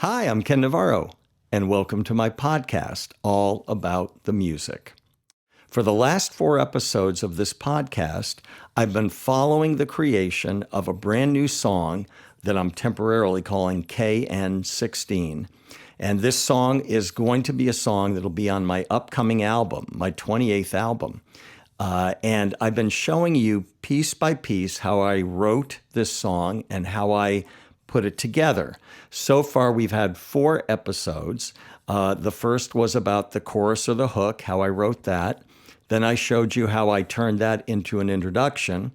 Hi, I'm Ken Navarro, and welcome to my podcast, All About the Music. For the last 4 episodes of this podcast, I've been following the creation of a brand new song that I'm temporarily calling KN16. And this song is going to be a song that'll be on my upcoming album, my 28th album. And I've been showing you piece by piece how I wrote this song and how I put it together. So far, we've had 4 episodes. The first was about the chorus or the hook, how I wrote that. Then I showed you how I turned that into an introduction.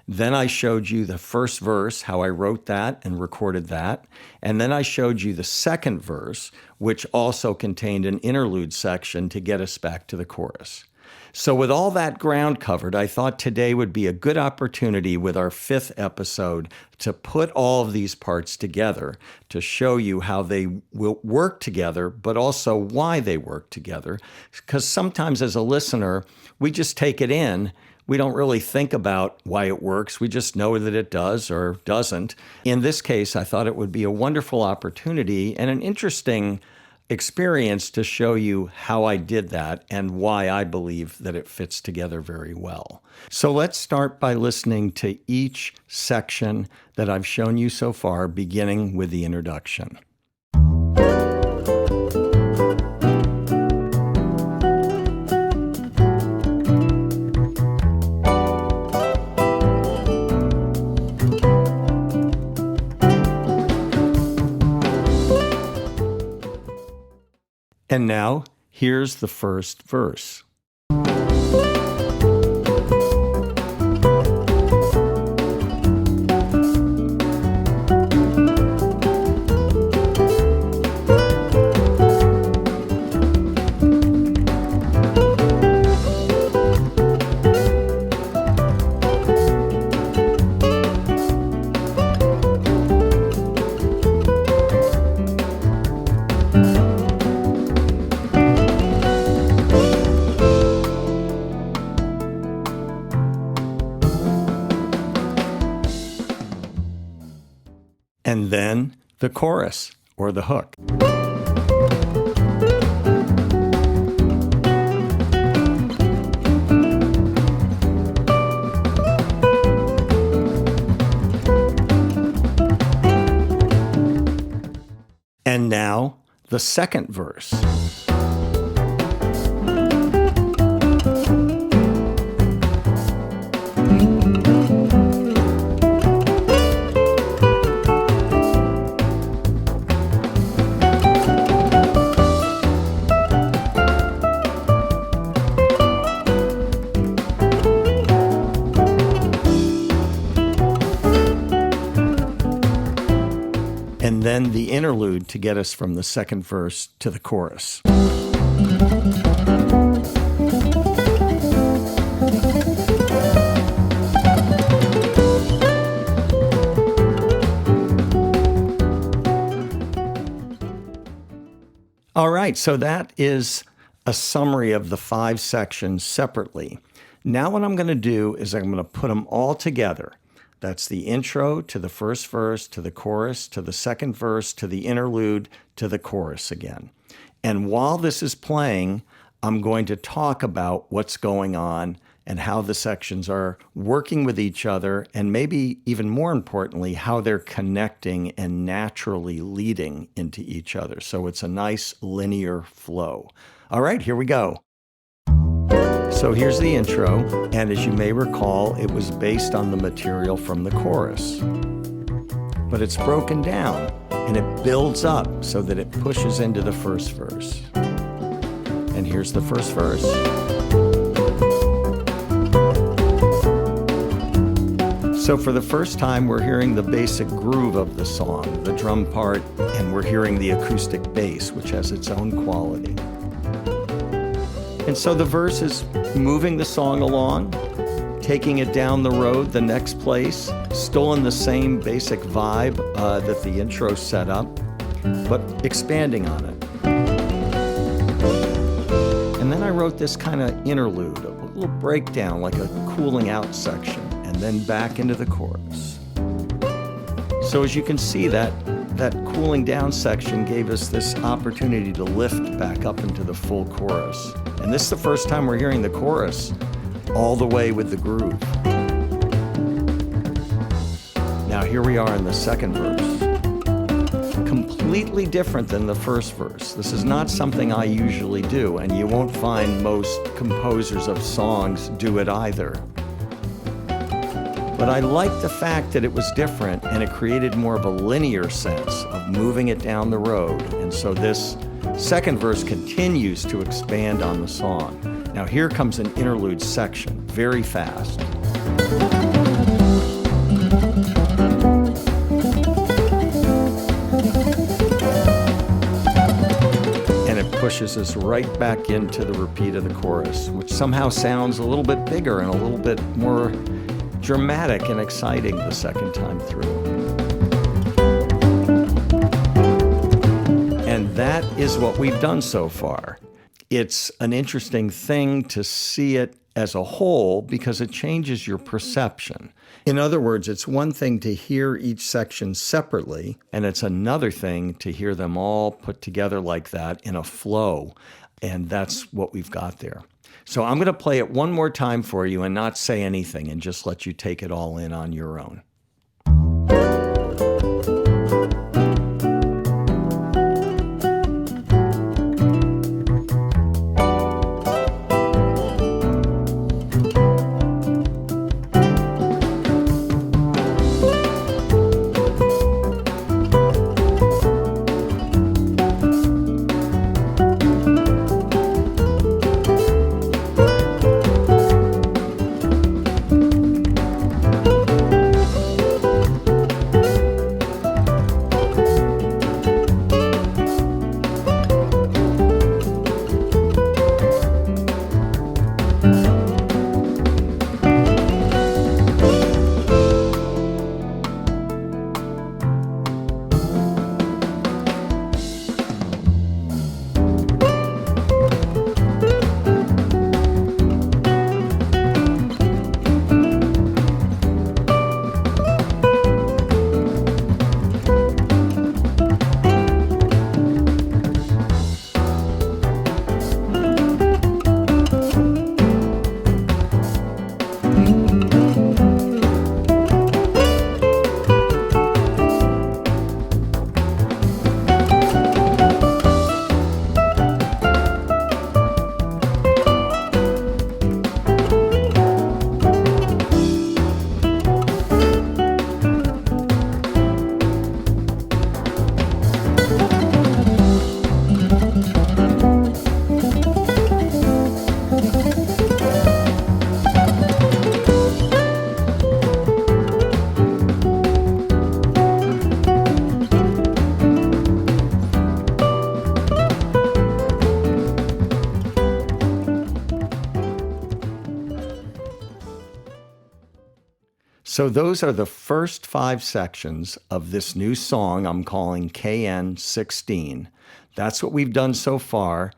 Then I showed you the first verse, how I wrote that and recorded that. And then I showed you the second verse, which also contained an interlude section to get us back to the chorus. So with all that ground covered, I thought today would be a good opportunity with our 5th episode to put all of these parts together to show you how they will work together, but also why they work together. Because sometimes as a listener, we just take it in. We don't really think about why it works. We just know that it does or doesn't. In this case, I thought it would be a wonderful opportunity and an interesting experience to show you how I did that and why I believe that it fits together very well. So let's start by listening to each section that I've shown you so far, beginning with the introduction. And now, here's the first verse. And then the chorus, or the hook. And now the second verse. And then the interlude to get us from the second verse to the chorus. All right, so that is a summary of the 5 sections separately. Now what I'm going to do is I'm going to put them all together. That's the intro to the first verse, to the chorus, to the second verse, to the interlude, to the chorus again. And while this is playing, I'm going to talk about what's going on and how the sections are working with each other, and maybe even more importantly, how they're connecting and naturally leading into each other. So it's a nice linear flow. All right, here we go. So here's the intro, and as you may recall, it was based on the material from the chorus. But it's broken down, and it builds up so that it pushes into the first verse. And here's the first verse. So for the first time, we're hearing the basic groove of the song, the drum part, and we're hearing the acoustic bass, which has its own quality. And so the verse is moving the song along, taking it down the road the next place, still in the same basic vibe that the intro set up, but expanding on it. And then I wrote this kind of interlude, a little breakdown, like a cooling out section, and then back into the chorus. So as you can see, that that cooling down section gave us this opportunity to lift back up into the full chorus. And this is the first time we're hearing the chorus all the way with the groove. Now here we are in the second verse. Completely different than the first verse. This is not something I usually do, and you won't find most composers of songs do it either. But I like the fact that it was different, and it created more of a linear sense of moving it down the road. And so this second verse continues to expand on the song. Now here comes an interlude section, very fast. Pushes us right back into the repeat of the chorus, which somehow sounds a little bit bigger and a little bit more dramatic and exciting the second time through. And that is what we've done so far. It's an interesting thing to see it as a whole because it changes your perception. In other words, it's one thing to hear each section separately, and it's another thing to hear them all put together like that in a flow, and that's what we've got there. So I'm going to play it one more time for you and not say anything and just let you take it all in on your own. So those are the first 5 sections of this new song I'm calling KN16. That's what we've done so far,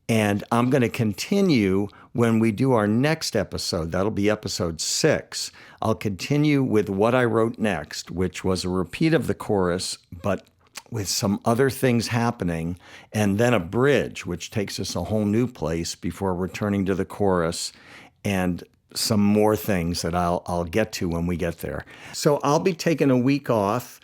and I'm going to continue when we do our next episode. That'll be episode 6. I'll continue with what I wrote next, which was a repeat of the chorus, but with some other things happening, and then a bridge, which takes us a whole new place before returning to the chorus, and some more things that I'll get to when we get there. So I'll be taking a week off,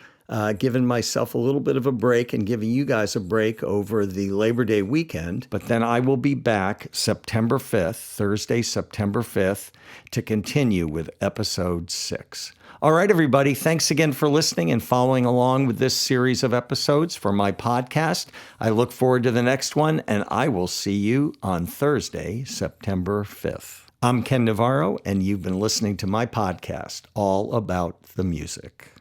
giving myself a little bit of a break and giving you guys a break over the Labor Day weekend. But then I will be back September 5th, Thursday, September 5th, to continue with episode 6. All right, everybody, thanks again for listening and following along with this series of episodes for my podcast. I look forward to the next one, and I will see you on Thursday, September 5th. I'm Ken Navarro, and you've been listening to my podcast, All About the Music.